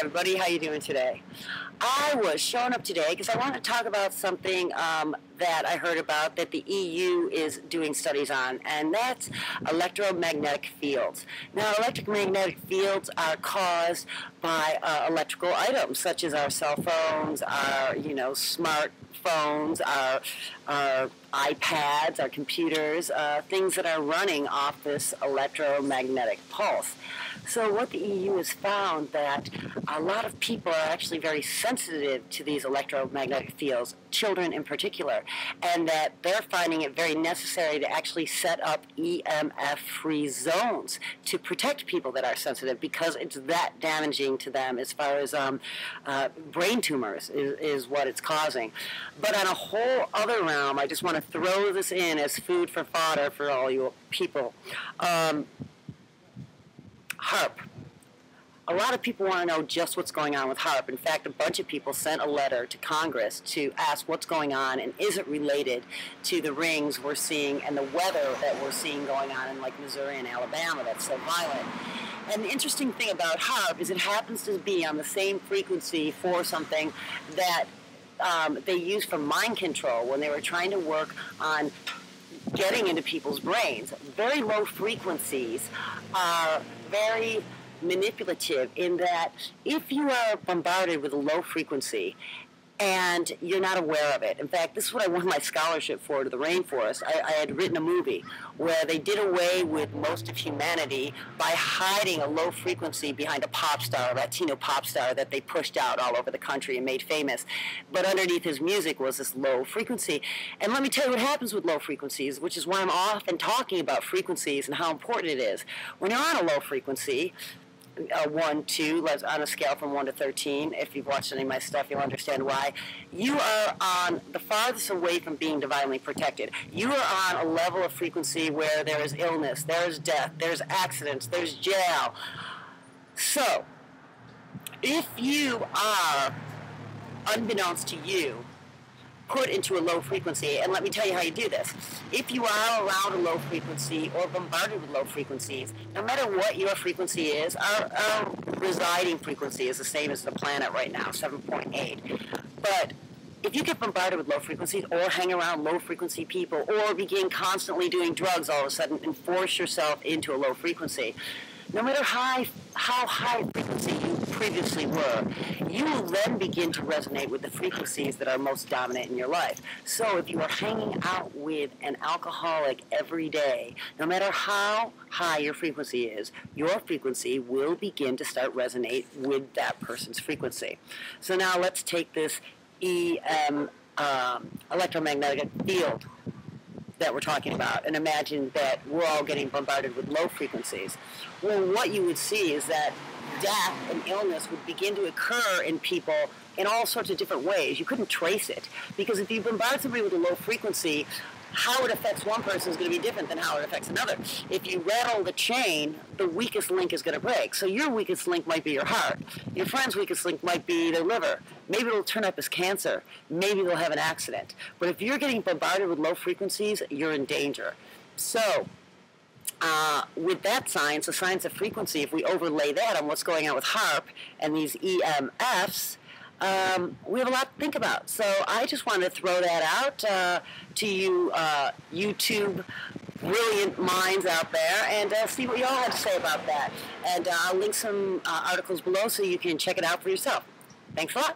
everybody, how you doing today? I was showing up today because I want to talk about something that I heard about that the EU is doing studies on, and that's electromagnetic fields. Now, electromagnetic fields are caused by electrical items such as our cell phones, our smartphones, our iPads, our computers, things that are running off this electromagnetic pulse. So what the EU has found that a lot of people are actually very sensitive to these electromagnetic fields, children in particular, and that they're finding it very necessary to actually set up EMF-free zones to protect people that are sensitive because it's that damaging to them as far as brain tumors is what it's causing. But on a whole other realm, I just want to throw this in as food for fodder for all you people. HAARP. A lot of people want to know just what's going on with HAARP. In fact, a bunch of people sent a letter to Congress to ask what's going on and is it related to the rings we're seeing and the weather that we're seeing going on in like Missouri and Alabama that's so violent. And the interesting thing about HAARP is it happens to be on the same frequency for something that they use for mind control when they were trying to work on getting into people's brains. Very low frequencies are very manipulative in that if you are bombarded with a low frequency and you're not aware of it. In fact, this is what I won my scholarship for to the rainforest. I had written a movie where they did away with most of humanity by hiding a low frequency behind a pop star, a Latino pop star that they pushed out all over the country and made famous. But underneath his music was this low frequency. And let me tell you what happens with low frequencies, which is why I'm often talking about frequencies and how important it is. When you're on a low frequency, 1, 2, on a scale from 1 to 13. If you've watched any of my stuff, you'll understand why. You are on the farthest away from being divinely protected. You are on a level of frequency where there is illness, there is death, there's accidents, there's jail. So, if you are, unbeknownst to you, put into a low frequency, and let me tell you how you do this. If you are around a low frequency or bombarded with low frequencies, no matter what your frequency is, our residing frequency is the same as the planet right now, 7.8. But if you get bombarded with low frequencies or hang around low frequency people or begin constantly doing drugs all of a sudden and force yourself into a low frequency, no matter how high frequency you previously were, you will then begin to resonate with the frequencies that are most dominant in your life. So if you are hanging out with an alcoholic every day, no matter how high your frequency is, your frequency will begin to start resonate with that person's frequency. So now let's take this electromagnetic field that we're talking about and imagine that we're all getting bombarded with low frequencies. Well, what you would see is that death and illness would begin to occur in people in all sorts of different ways. You couldn't trace it because if you bombard somebody with a low frequency, how it affects one person is going to be different than how it affects another. If you rattle the chain, the weakest link is going to break. So your weakest link might be your heart. Your friend's weakest link might be their liver. Maybe it'll turn up as cancer. Maybe they'll have an accident. But if you're getting bombarded with low frequencies, you're in danger. So with that science, the science of frequency, if we overlay that on what's going on with HAARP and these EMFs, we have a lot to think about. So I just wanted to throw that out to you YouTube brilliant minds out there and see what you all have to say about that. And I'll link some articles below so you can check it out for yourself. Thanks a lot.